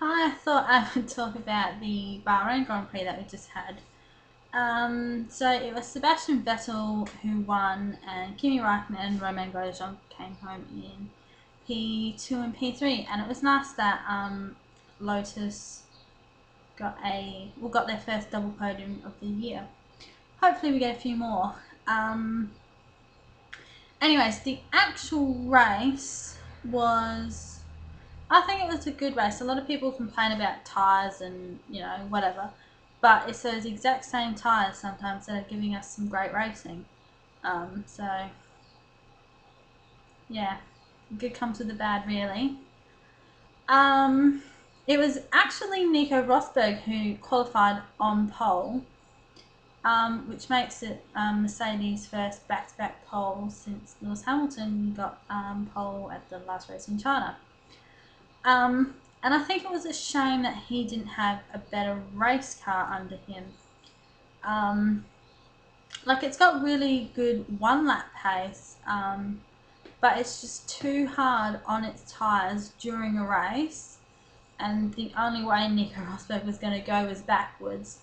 I thought I would talk about the Bahrain Grand Prix that we just had. So it was Sebastian Vettel who won, and Kimi Raikkonen and Romain Grosjean came home in P2 and P3, and it was nice that Lotus got their first double podium of the year. Hopefully, we get a few more. Anyways, the actual race was I think it was a good race. A lot of people complain about tyres and, whatever. But it's those exact same tyres sometimes that are giving us some great racing. So, yeah, good comes with the bad, really. Um, it was actually Nico Rosberg who qualified on pole, which makes it Mercedes' first back-to-back pole since Lewis Hamilton got pole at the last race in China. And I think it was a shame that he didn't have a better race car under him. Like, it's got really good one lap pace, but it's just too hard on its tyres during a race. And the only way Nico Rosberg was going to go was backwards.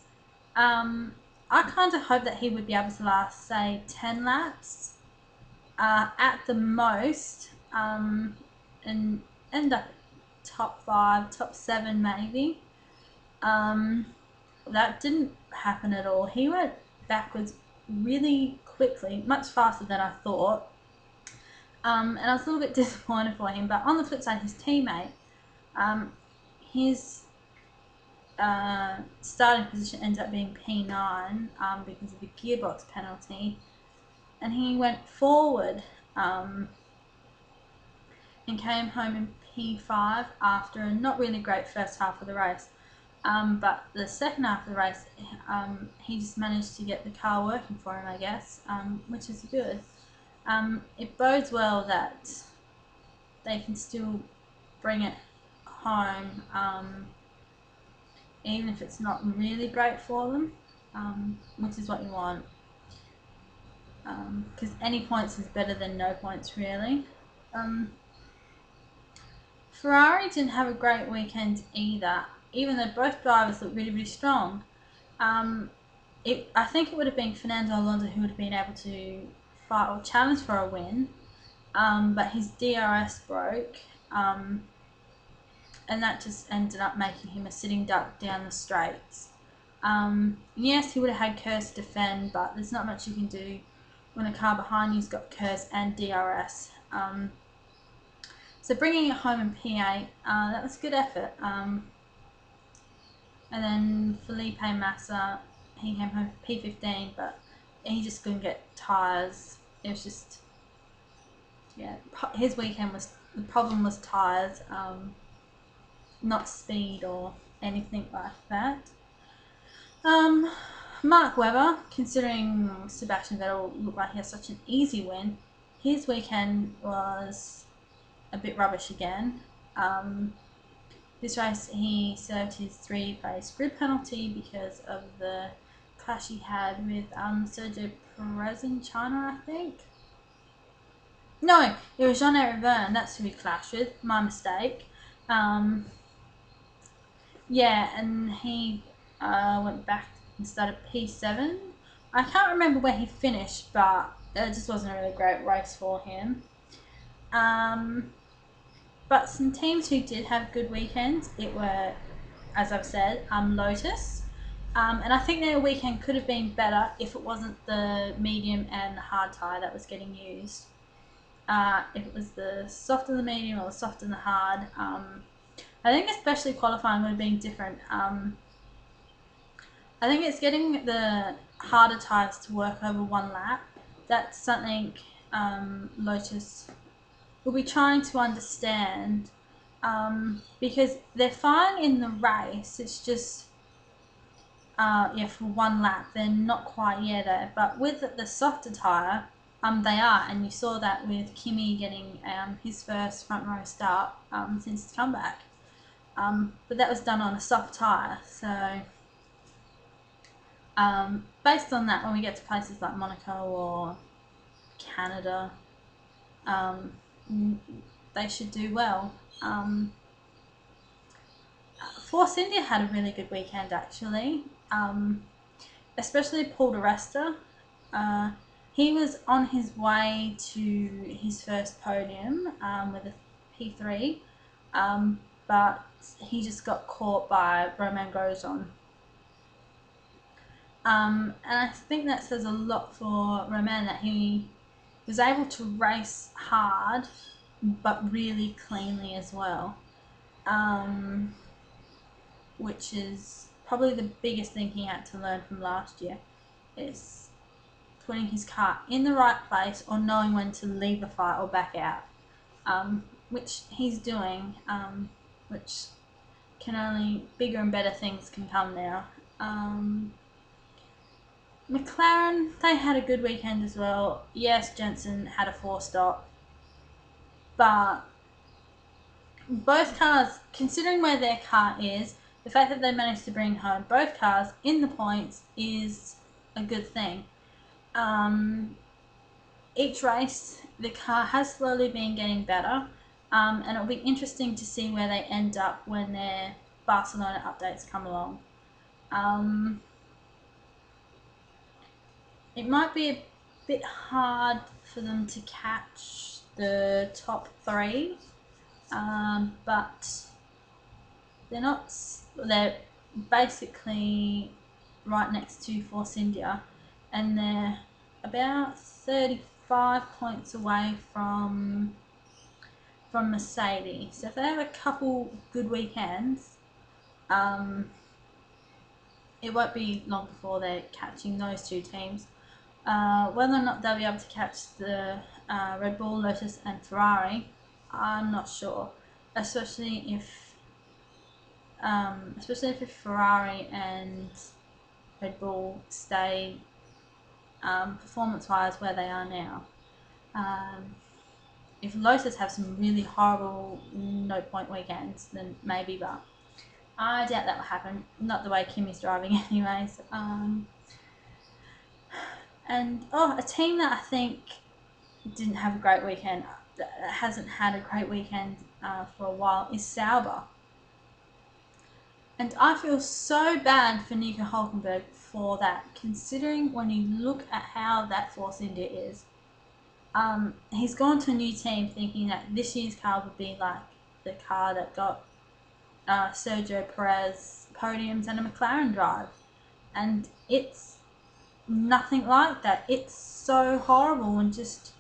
I kind of hope that he would be able to last, say, 10 laps at the most, and end up top 5, top 7 maybe. That didn't happen at all. He went backwards really quickly, much faster than I thought. And I was a little bit disappointed for him. But on the flip side, his teammate, his starting position ended up being P9 because of the gearbox penalty. And he went forward and came home in P5 after a not really great first half of the race. But the second half of the race, he just managed to get the car working for him, I guess, which is good. It bodes well that they can still bring it home, even if it's not really great for them, which is what you want. Because any points is better than no points, really. Ferrari didn't have a great weekend either, even though both drivers looked really, really strong. I think it would have been Fernando Alonso who would have been able to fight or challenge for a win, but his DRS broke, and that just ended up making him a sitting duck down the straights. Yes, he would have had Kerr to defend, but there's not much you can do when a car behind you's got Kerr and DRS. So bringing it home in P8, that was a good effort. And then Felipe Massa, he came home for P15, but he just couldn't get tyres. It was just, his weekend the problem was tyres, not speed or anything like that. Mark Webber, considering Sebastian Vettel looked like he had such an easy win, his weekend was a bit rubbish again. This race he served his 3-race grid penalty because of the clash he had with Sergio Perez in China, I think. No, it was Jean-Eric Vergne, that's who he clashed with, my mistake. And he went back and started P7. I can't remember where he finished, but it just wasn't a really great race for him. But some teams who did have good weekends, it were, as I've said, Lotus. And I think their weekend could have been better if it wasn't the medium and the hard tyre that was getting used. If it was the soft and the medium or the soft and the hard, I think especially qualifying would have been different. I think it's getting the harder tyres to work over one lap. That's something Lotus will be trying to understand, because they're fine in the race. It's just, for one lap, they're not quite there. But with the softer tyre, they are, and you saw that with Kimi getting his first front row start since his comeback. But that was done on a soft tyre, so based on that, when we get to places like Monaco or Canada, they should do well. Force India had a really good weekend actually, especially Paul di Resta. He was on his way to his first podium with a P3, but he just got caught by Romain Grosjean. And I think that says a lot for Romain, that he was able to race hard but really cleanly as well, which is probably the biggest thing he had to learn from last year, is putting his car in the right place or knowing when to leave a fight or back out, which he's doing, which can only, bigger and better things can come now. McLaren, they had a good weekend as well. Yes, Jensen had a 4-stop, but both cars, considering where their car is, the fact that they managed to bring home both cars in the points is a good thing. Each race, the car has slowly been getting better, and it'll be interesting to see where they end up when their Barcelona updates come along. It might be a bit hard for them to catch the top 3, but they're basically right next to Force India, and they're about 35 points away from Mercedes. So if they have a couple good weekends, it won't be long before they're catching those two teams. Whether or not they'll be able to catch the Red Bull, Lotus and Ferrari, I'm not sure, especially if Ferrari and Red Bull stay performance-wise where they are now. If Lotus have some really horrible no-point weekends, then maybe, but I doubt that will happen. Not the way Kimi's driving anyways. And a team that I think didn't have a great weekend, that hasn't had a great weekend for a while, is Sauber. And I feel so bad for Nico Hülkenberg for that, considering when you look at how that Force India is. He's gone to a new team thinking that this year's car would be like the car that got Sergio Perez podiums and a McLaren drive. And it's nothing like that. It's so horrible and just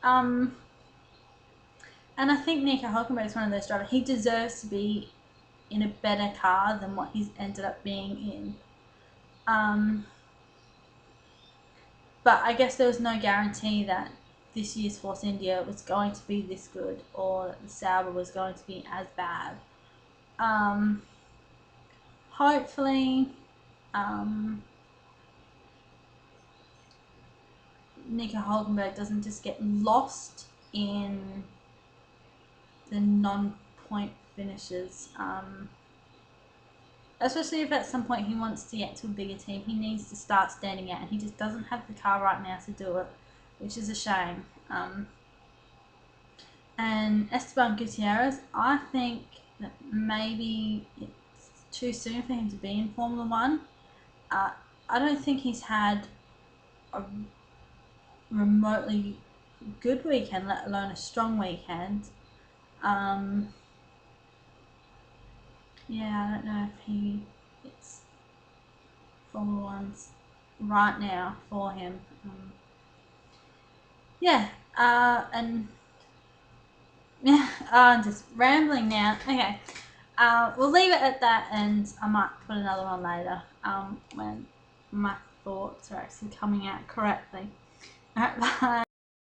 and I think Nico Hülkenberg is one of those drivers. He deserves to be in a better car than what he's ended up being in. But I guess there was no guarantee that this year's Force India was going to be this good, or that the Sauber was going to be as bad. Hopefully, Nico Hülkenberg doesn't just get lost in the non-point finishes. Especially if at some point he wants to get to a bigger team, he needs to start standing out, and he just doesn't have the car right now to do it, which is a shame. And Esteban Gutierrez, I think that maybe it's too soon for him to be in Formula One. I don't think he's had a remotely good weekend, let alone a strong weekend. Yeah, I don't know if it's Formula One's right now for him. I'm just rambling now. Okay, we'll leave it at that, and I might put another one later when my thoughts are actually coming out correctly. Alright, bye.